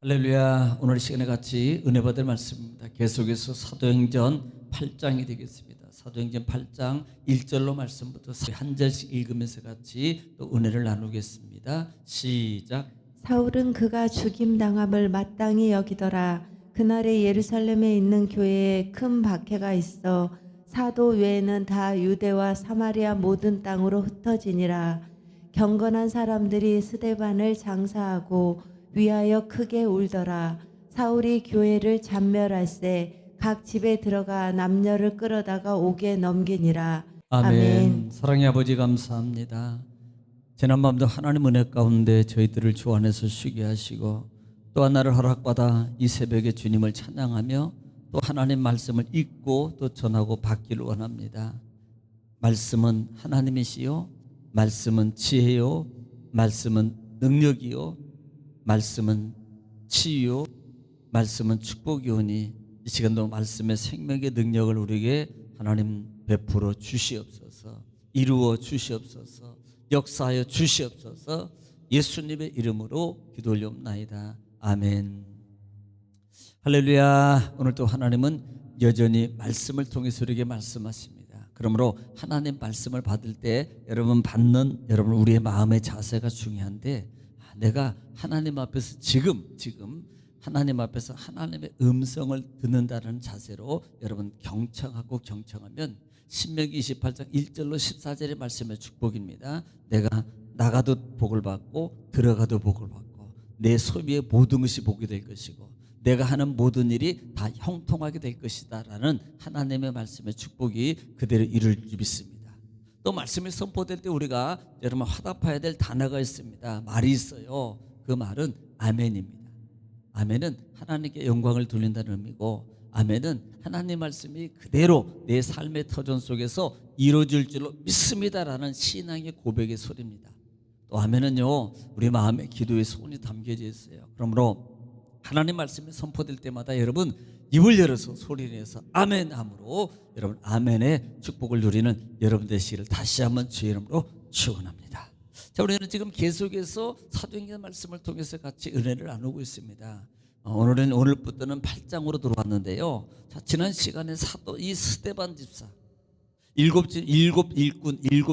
할렐루야. 오늘 시간에 같이 은혜 받을 말씀입니다. 계속해서 사도행전 8장이 되겠습니다. 사도행전 8장 1절로 말씀부터 한 절씩 읽으면서 같이 또 은혜를 나누겠습니다. 시작. 사울은 그가 죽임당함을 마땅히 여기더라. 그날에 예루살렘에 있는 교회에 큰 박해가 있어 사도 외에는 다 유대와 사마리아 모든 땅으로 흩어지니라. 경건한 사람들이 스데반을 장사하고 위하여 크게 울더라. 사울이 교회를 잔멸할세 각 집에 들어가 남녀를 끌어다가 옥에 넘기니라. 아멘. 사랑의 아버지 감사합니다. 지난밤도 하나님 은혜 가운데 저희들을 주 안에서 쉬게 하시고 또 하나를 허락받아 이 새벽에 주님을 찬양하며 또 하나님 말씀을 읽고 또 전하고 받기를 원합니다. 말씀은 하나님이시요, 말씀은 지혜요, 말씀은 능력이요, 말씀은 치유요, 말씀은 축복이오니 이 시간도 말씀의 생명의 능력을 우리에게 하나님 베풀어 주시옵소서. 이루어 주시옵소서. 역사하여 주시옵소서. 예수님의 이름으로 기도 올려옵나이다. 아멘. 할렐루야. 오늘 또 하나님은 여전히 말씀을 통해서 우리에게 말씀하십니다. 그러므로 하나님 말씀을 받을 때 여러분 받는 여러분 우리의 마음의 자세가 중요한데, 내가 하나님 앞에서 지금 하나님 앞에서 하나님의 음성을 듣는다는 자세로 여러분 경청하면 신명기 28장 1절로 14절의 말씀의 축복입니다. 내가 나가도 복을 받고 들어가도 복을 받고 내 소비의 모든 것이 복이 될 것이고 내가 하는 모든 일이 다 형통하게 될 것이다 라는 하나님의 말씀의 축복이 그대로 이룰 줄 믿습니다. 또 말씀이 선포될 때 우리가 여러분 화답해야 될 단어가 있습니다. 말이 있어요. 그 말은 아멘입니다. 아멘은 하나님께 영광을 돌린다는 의미고, 아멘은 하나님 말씀이 그대로 내 삶의 터전 속에서 이루어질 줄로 믿습니다라는 신앙의 고백의 소리입니다. 또 아멘은요, 우리 마음의 기도의 소원이 담겨져 있어요. 그러므로 하나님 말씀이 선포될 때마다 여러분 입을 열어서 소리를 내서 아멘함으로 여러분 아멘의 축복을 누리는 여러분 되시기를 다시 한번 주의 이름으로 축원합니다. 자, 우리는 지금 계속해서 사도행전 말씀을 통해서 같이 은혜를 나누고 있습니다. 오늘부터는 8장으로 들어왔는데요. 자, 지난 시간에 이 스데반 집사 일곱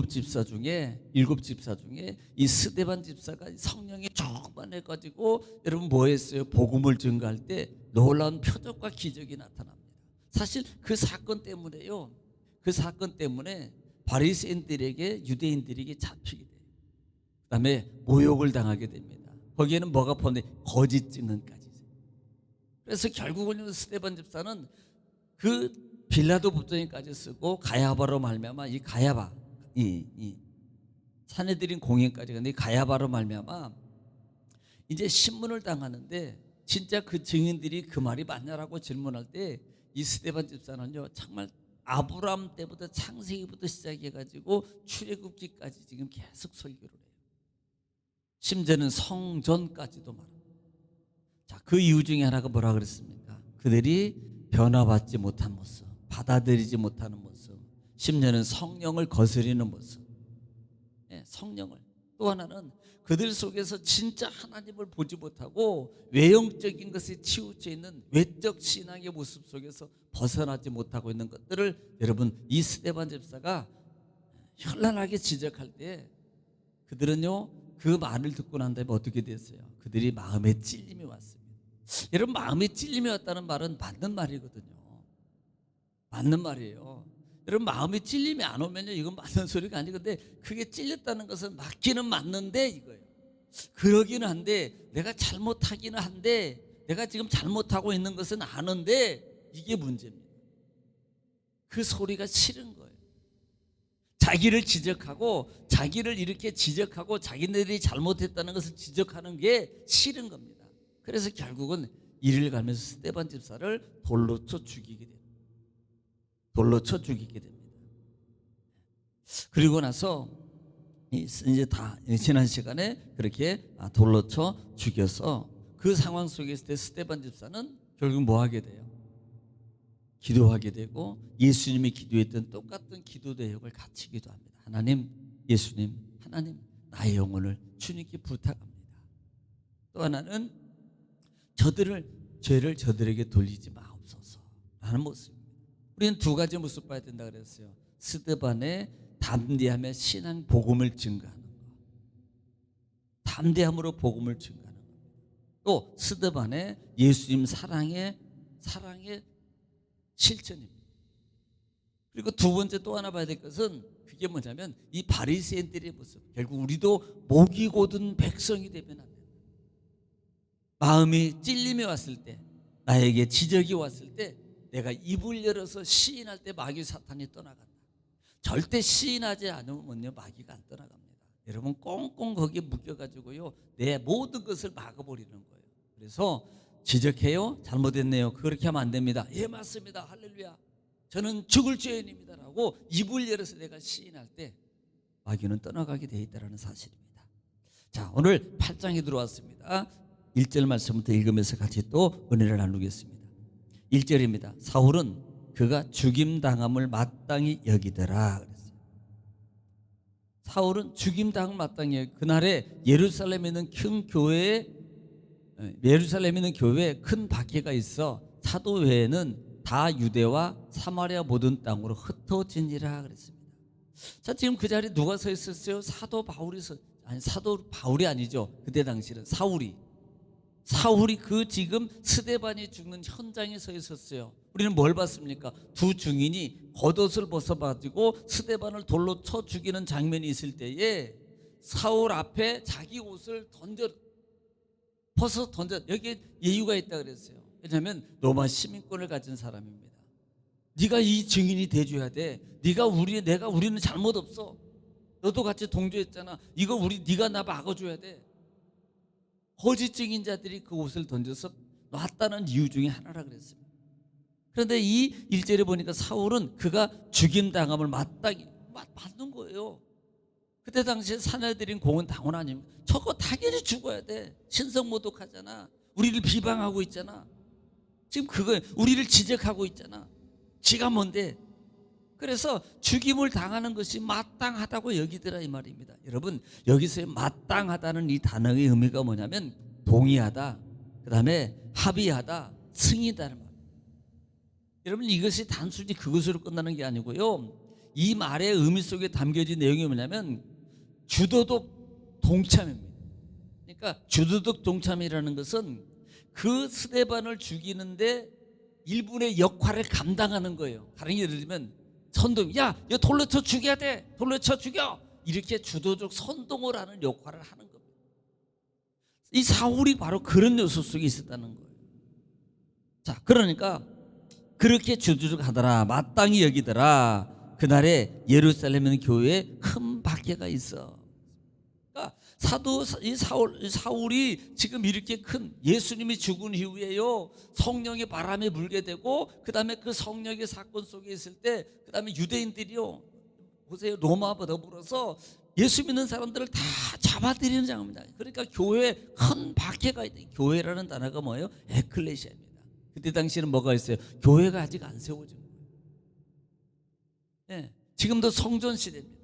집사 중에 이 스데반 집사가 성령이 충만해가지고 여러분 뭐 했어요? 복음을 증거할 때 놀라운 표적과 기적이 나타납니다. 사실 그 사건 때문에 바리새인들에게 유대인들에게 잡히게 돼요. 그다음에 모욕을 당하게 됩니다. 거기에는 뭐가 포함돼? 거짓 증언까지. 그래서 결국은 스데반 집사는 그 빌라도 법정에까지 쓰고 가야바로 말미암아 이 가야바 이 사내들인 공회까지 갔는데 가야바로 말미암아 이제 신문을 당하는데, 진짜 그 증인들이 그 말이 맞냐라고 질문할 때 이 스데반 집사는요 정말 아브라함 때부터 창세기부터 시작해가지고 출애굽기까지 지금 계속 설교를 해요. 심지어는 성전까지도 말합니다. 자, 그 이유 중에 하나가 뭐라 그랬습니까? 그들이 변화받지 못한 모습, 받아들이지 못하는 모습, 심지어는 성령을 거스리는 모습. 성령을. 또 하나는 그들 속에서 진짜 하나님을 보지 못하고 외형적인 것에 치우쳐 있는 외적 신앙의 모습 속에서 벗어나지 못하고 있는 것들을 여러분 이 스데반 집사가 현란하게 지적할 때 그들은요 그 말을 듣고 난 다음에 어떻게 됐어요? 그들이 마음에 찔림이 왔습니다. 여러분 마음에 찔림이 왔다는 말은 맞는 말이거든요. 맞는 말이에요. 여러분 마음에 찔림이 안 오면요 이건 맞는 소리가 아니건데, 그게 찔렸다는 것은 맞기는 맞는데 이거예요. 그러기는 한데 내가 잘못하기는 한데 내가 지금 잘못하고 있는 것은 아는데 이게 문제입니다. 그 소리가 싫은 거예요. 자기를 지적하고 자기를 이렇게 지적하고 자기네들이 잘못했다는 것을 지적하는 게 싫은 겁니다. 그래서 결국은 이를 가면서 스데반 집사를 돌로 쳐 죽이게 됩니다. 그리고 나서 이제 다 지난 시간에 그렇게 돌로 쳐 죽여서 그 상황 속에 있을 때 스데반 집사는 결국 뭐 하게 돼요? 기도하게 되고 예수님이 기도했던 똑같은 기도 대역을 같이 기도합니다. 하나님, 예수님, 하나님 나의 영혼을 주님께 부탁합니다. 또 하나는 죄를 저들에게 돌리지 마옵소서 라는 모습입니다. 우리는 두 가지 모습 봐야 된다 그랬어요. 스데반의 담대하며 신앙 복음을 증거하는 것, 담대함으로 복음을 증거하는 것, 또 스데반의 예수님 사랑의 실천입니다. 그리고 두 번째 또 하나 봐야 될 것은 그게 뭐냐면 이 바리새인들의 모습. 결국 우리도 목이 곧은 백성이 되면 안 된다. 마음이 찔림이 왔을 때, 나에게 지적이 왔을 때 내가 입을 열어서 시인할 때 마귀 사탄이 떠나간다. 절대 시인하지 않으면요 마귀가 안 떠나갑니다. 여러분 꽁꽁 거기에 묶여가지고요 내 모든 것을 막아버리는 거예요. 그래서 지적해요. 잘못했네요. 그렇게 하면 안 됩니다. 예 맞습니다. 할렐루야. 저는 죽을 죄인입니다 라고 입을 열어서 내가 시인할 때 마귀는 떠나가게 되어 있다는 사실입니다. 자, 오늘 8장에 들어왔습니다. 1절 말씀부터 읽으면서 같이 또 은혜를 나누겠습니다. 1절입니다. 사울은 그가 죽임당함을 마땅히 여기더라 그랬어요. 사울은 죽임당함을 마땅히 여기, 그날에 예루살렘에 있는 교회에 큰 박해가 있어 사도 외에는 다 유대와 사마리아 모든 땅으로 흩어지니라 그랬습니다. 자, 지금 그 자리에 누가 서 있었어요? 사도 바울이 아니죠. 그때 당시는 사울이 그 지금 스데반이 죽는 현장에 서 있었어요. 우리는 뭘 봤습니까? 두 증인이 겉옷을 벗어가지고 스데반을 돌로 쳐 죽이는 장면이 있을 때에 사울 앞에 자기 옷을 벗어 던져. 여기에 예유가 있다 그랬어요. 왜냐하면 로마 시민권을 가진 사람입니다. 네가 이 증인이 돼줘야 돼. 우리는 잘못 없어. 너도 같이 동조했잖아. 이거 네가 나 막아줘야 돼. 거짓 증인자들이 그 옷을 던져서 놨다는 이유 중에 하나라 그랬습니다. 그런데 이 1절에 보니까 사울은 그가 죽임당함을 마땅히 받는 거예요. 그때 당시에 사내들인 공은 당원 아닙니까? 저거 당연히 죽어야 돼. 신성모독하잖아. 우리를 비방하고 있잖아. 지금 그거 우리를 지적하고 있잖아. 지가 뭔데? 그래서 죽임을 당하는 것이 마땅하다고 여기더라 이 말입니다. 여러분 여기서의 마땅하다는 이 단어의 의미가 뭐냐면 동의하다, 그 다음에 합의하다, 승인이다는 말입니다. 여러분 이것이 단순히 그것으로 끝나는 게 아니고요. 이 말의 의미 속에 담겨진 내용이 뭐냐면 주도적 동참입니다. 그러니까 주도적 동참이라는 것은 그 스데반을 죽이는데 일분의 역할을 감당하는 거예요. 다른 예를 들면 선동, 야, 이거 돌로 쳐 죽여야 돼. 돌로 쳐 죽여. 이렇게 주도적 선동을 하는 역할을 하는 겁니다. 이 사울이 바로 그런 요소 속에 있었다는 거예요. 자, 그러니까 그렇게 주도적 하더라. 마땅히 여기더라. 그날에 예루살렘 교회에 큰 박해가 있어. 그러니까 사울이 지금 이렇게 큰 예수님이 죽은 이후에요 성령의 바람이 불게 되고 그 다음에 그 성령의 사건 속에 있을 때 그 다음에 유대인들이요 보세요 로마와 더불어서 예수 믿는 사람들을 다 잡아들이는 장면입니다. 그러니까 교회에 큰 박해가 있다. 교회라는 단어가 뭐예요? 에클레시아입니다. 그때 당시에는 뭐가 있어요? 교회가 아직 안 세워진 거예요. 네, 지금도 성전 시대입니다.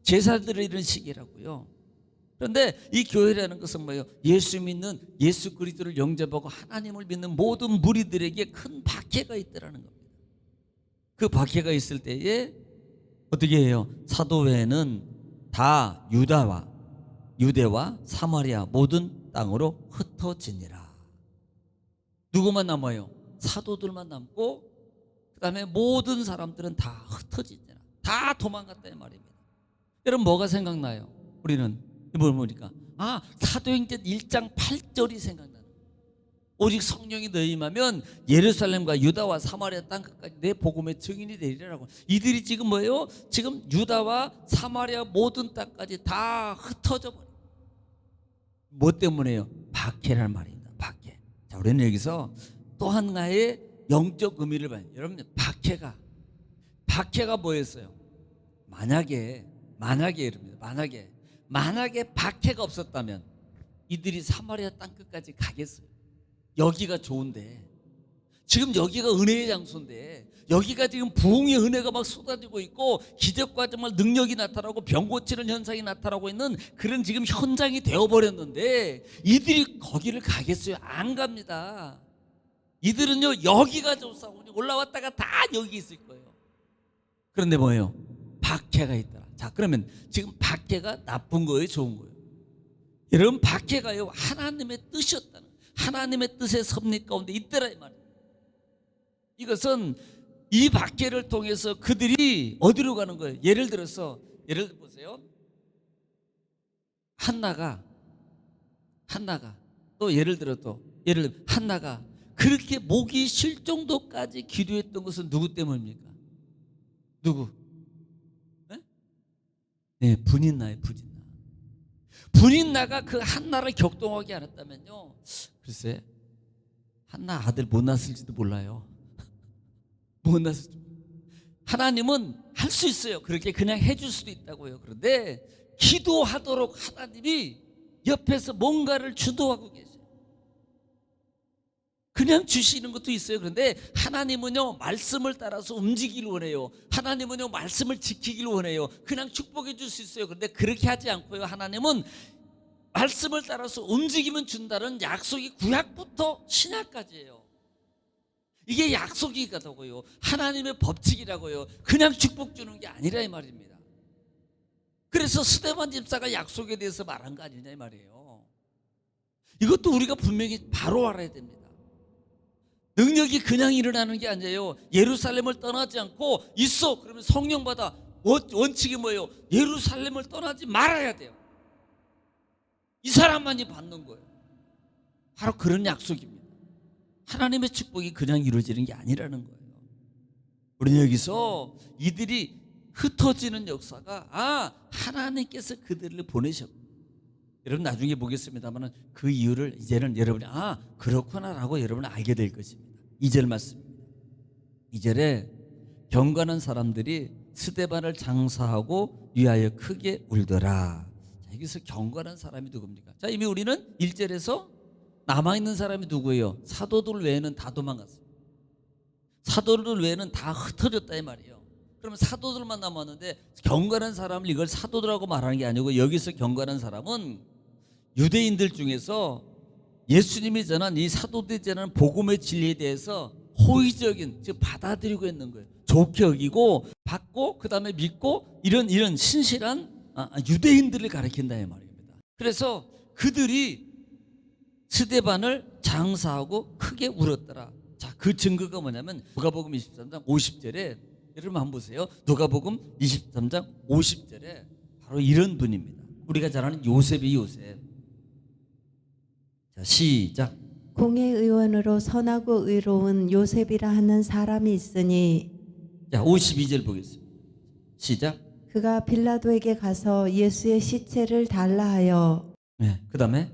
제사들을 이런 시기라고요. 그런데 이 교회라는 것은 뭐예요? 예수 그리스도를 영접하고 하나님을 믿는 모든 무리들에게 큰 박해가 있더라는 겁니다. 그 박해가 있을 때에 어떻게 해요? 사도회는 다 유대와 사마리아 모든 땅으로 흩어지니라. 누구만 남아요? 사도들만 남고 그 다음에 모든 사람들은 다 흩어지니라. 다 도망갔다 이 말입니다. 여러분 뭐가 생각나요? 우리는 이걸 보니까 사도행전 1장 8절이 생각나는 거예요. 오직 성령이 너희 임하면 예루살렘과 유다와 사마리아 땅 끝까지 내 복음의 증인이 되리라고. 이들이 지금 뭐예요? 지금 유다와 사마리아 모든 땅까지 다 흩어져 버려요. 뭐 때문에요? 박해라는 말입니다. 박해. 자, 우리는 여기서 또 하나의 영적 의미를 봐요. 여러분 박해가 뭐였어요? 만약에 여러분 만약에 박해가 없었다면 이들이 사마리아 땅 끝까지 가겠어요. 여기가 좋은데 지금 여기가 은혜의 장소인데, 여기가 지금 부흥의 은혜가 막 쏟아지고 있고 기적과 정말 능력이 나타나고 병 고치는 현상이 나타나고 있는 그런 지금 현장이 되어버렸는데, 이들이 거기를 가겠어요? 안 갑니다. 이들은요, 여기가 좋사오니 올라왔다가 다 여기 있을 거예요. 그런데 뭐예요? 박해가 있더라. 자, 그러면 지금 박해가 나쁜 거예요, 좋은 거예요? 여러분, 박해가요, 하나님의 뜻이었다는, 하나님의 뜻의 섭리 가운데 있더라 이 말이에요. 이것은 이 박해를 통해서 그들이 어디로 가는 거예요? 예를 들어서, 예를 들어 보세요. 한나가 또 예를 들어 한나가 그렇게 목이 쉴 정도까지 기도했던 것은 누구 때문입니까? 누구? 네, 분인나예요. 분인나가 그 한나를 격동하게 않았다면요, 글쎄, 한나 아들 못 낳았을지도 몰라요. 못 낳았을지도. 하나님은 할 수 있어요. 그렇게 그냥 해줄 수도 있다고요. 그런데 기도하도록 하나님이 옆에서 뭔가를 주도하고 계세요. 그냥 주시는 것도 있어요. 그런데 하나님은요, 말씀을 따라서 움직이길 원해요. 하나님은요, 말씀을 지키길 원해요. 그냥 축복해 줄 수 있어요. 그런데 그렇게 하지 않고요, 하나님은 말씀을 따라서 움직이면 준다는 약속이 구약부터 신약까지예요. 이게 약속이라고요. 하나님의 법칙이라고요. 그냥 축복 주는 게 아니라 이 말입니다. 그래서 스데반 집사가 약속에 대해서 말한 거 아니냐 이 말이에요. 이것도 우리가 분명히 바로 알아야 됩니다. 능력이 그냥 일어나는 게 아니에요. 예루살렘을 떠나지 않고 있어. 그러면 성령 받아. 원칙이 뭐예요? 예루살렘을 떠나지 말아야 돼요. 이 사람만이 받는 거예요. 바로 그런 약속입니다. 하나님의 축복이 그냥 이루어지는 게 아니라는 거예요. 우리는 여기서 이들이 흩어지는 역사가 하나님께서 그들을 보내셨고, 여러분 나중에 보겠습니다만 그 이유를 이제는 여러분이 그렇구나라고 여러분은 알게 될 것입니다. 2절 말씀입니다. 2절에 경건한 사람들이 스데반을 장사하고 위하여 크게 울더라. 자, 여기서 경건한 사람이 누굽니까? 자, 이미 우리는 1절에서 남아있는 사람이 누구예요? 사도들 외에는 다 도망갔어요. 사도들 외에는 다 흩어졌다 이 말이에요. 그러면 사도들만 남았는데, 경건한 사람을 이걸 사도들하고 말하는 게 아니고, 여기서 경건한 사람은 유대인들 중에서 예수님이 전한 이 사도들이 전한 복음의 진리에 대해서 호의적인, 즉 받아들이고 있는 거예요. 좋게 여기고 받고 그 다음에 믿고 이런 신실한 유대인들을 가리킨다 이 말입니다. 그래서 그들이 스데반을 장사하고 크게 울었더라. 자, 그 증거가 뭐냐면 누가복음 23장 50절에, 여러분 한번 보세요. 누가복음 23장 50절에 바로 이런 분입니다. 우리가 잘 아는 요셉이 요셉. 자, 시작. 공회의원으로 선하고 의로운 요셉이라 하는 사람이 있으니, 자, 52절 보겠습니다. 시작. 그가 빌라도에게 가서 예수의 시체를 달라 하여 네, 그 다음에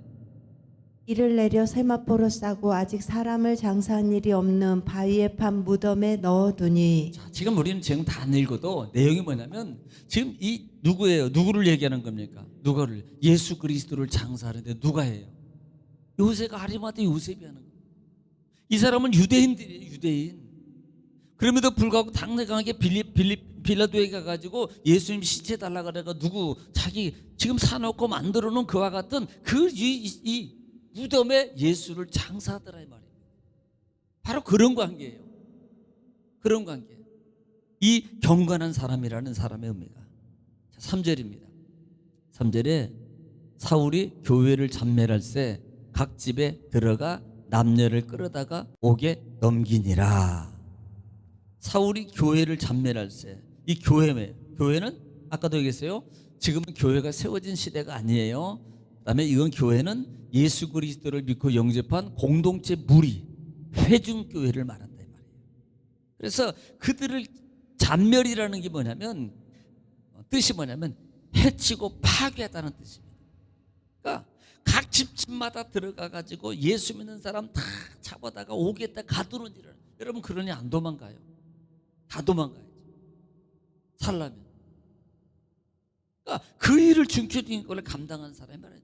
이를 내려 세마포로 싸고 아직 사람을 장사한 일이 없는 바위에 판 무덤에 넣어두니. 자, 지금 우리는 지금 다 안 읽어도 내용이 뭐냐면, 지금 이 누구예요? 누구를 얘기하는 겁니까? 누가를? 예수 그리스도를 장사하는데 누가 해요? 요셉가 아리마대 요셉이 하는 거예요. 이 사람은 유대인들이에요. 유대인. 그럼에도 불구하고 당당하게 빌라도에 가가지고 예수님 시체 달라고 그래가 누구 자기 지금 사놓고 만들어 놓은 그와 같은 이 무덤에 예수를 장사하더라 이 말이에요. 바로 그런 관계예요. 그런 관계. 이 경건한 사람이라는 사람의 의미가. 3절입니다. 3절에 사울이 교회를 참멸할 때 각 집에 들어가 남녀를 끌어다가 옥에 넘기니라. 사울이 교회를 참멸할 때, 이 교회는 아까도 얘기했어요. 지금은 교회가 세워진 시대가 아니에요. 그다음에 이건 교회는 예수 그리스도를 믿고 영접한 공동체 무리, 회중교회를 말한다 이 말이에요. 그래서 그들을 잔멸이라는 게 뭐냐면, 뜻이 뭐냐면 해치고 파괴하다는 뜻입니다. 그러니까 각 집마다 들어가 가지고 예수 믿는 사람 다 잡아다가 옥에다 가두는 일을, 여러분 그러니 안 도망가요? 다 도망가야죠. 살라면. 그러니까 그 일을 중추적인 걸 감당한 사람이 말이에요.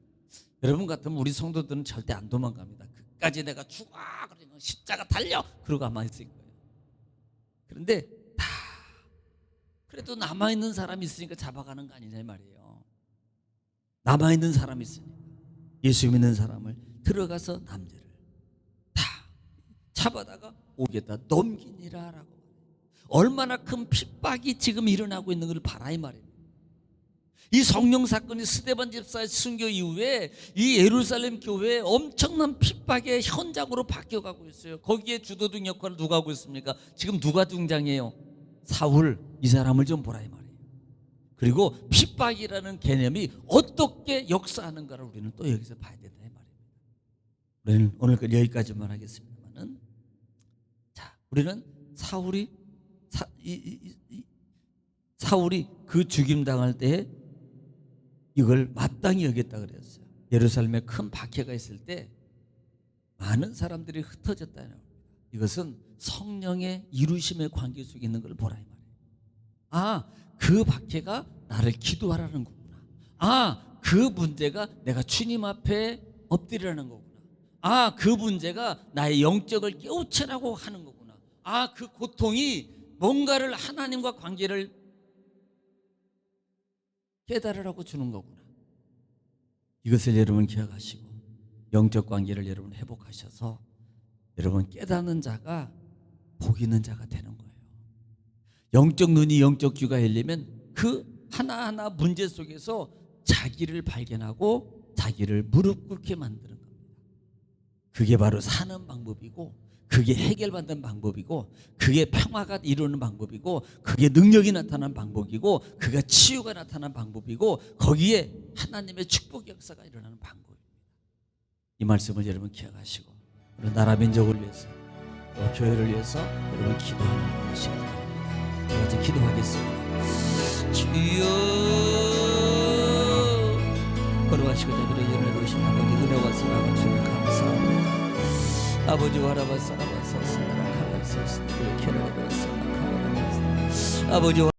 여러분 같으면 우리 성도들은 절대 안 도망갑니다. 끝까지 내가 죽어 그러면 십자가 달려 그러고 가만히 있을 거예요. 그런데 다 그래도 남아있는 사람이 있으니까 잡아가는 거 아니냐 이 말이에요. 남아있는 사람이 있으니까 예수 믿는 사람을 들어가서 남자를 다 잡아다가 오겠다 넘기니라 라고. 얼마나 큰 핍박이 지금 일어나고 있는 걸 봐라 이 말이에요. 이 성령 사건이 스데반 집사의 순교 이후에 이 예루살렘 교회에 엄청난 핍박의 현장으로 바뀌어가고 있어요. 거기에 주도적 역할을 누가 하고 있습니까? 지금 누가 등장해요? 사울. 이 사람을 좀 보라 이 말이에요. 그리고 핍박이라는 개념이 어떻게 역사하는가를 우리는 또 여기서 봐야 된다 이 말이에요. 우리는 오늘 여기까지만 하겠습니다만은, 자, 우리는 사울이 그 죽임 당할 때에 이걸 마땅히 여겼다 그랬어요. 예루살렘에 큰 박해가 있을 때 많은 사람들이 흩어졌다는 겁니다. 이것은 성령의 이루심의 관계 속에 있는 걸 보라 이 말이에요. 아, 그 박해가 나를 기도하라는 거구나. 아, 그 문제가 내가 주님 앞에 엎드리라는 거구나. 아, 그 문제가 나의 영적을 깨우치라고 하는 거구나. 아, 그 고통이 뭔가를 하나님과 관계를 깨달으라고 주는 거구나. 이것을 여러분 기억하시고 영적 관계를 여러분 회복하셔서 여러분 깨닫는 자가 복 있는 자가 되는 거예요. 영적 눈이 영적 귀가 열리면 그 하나하나 문제 속에서 자기를 발견하고 자기를 무릎 꿇게 만드는 겁니다. 그게 바로 사는 방법이고, 그게 해결받는 방법이고, 그게 평화가 이루는 방법이고, 그게 능력이 나타나는 방법이고, 그게 치유가 나타나는 방법이고, 거기에 하나님의 축복 역사가 일어나는 방법입니다. 이 말씀을 여러분 기억하시고 우리 나라 민족을 위해서 또 교회를 위해서 여러분 기도하는 것이 바랍니다. 먼저 기도하겠습니다. 주여, 걸어가시고 자비로 연애로우신 아버지, 은혜와 사랑을 주님 감사합니다. 아버지와 알아봤어, 알아봤어, 알아봤어, 알아봤어, 알아봤어, 알아봤어, 알아봤어, 알아봤어, 아버지와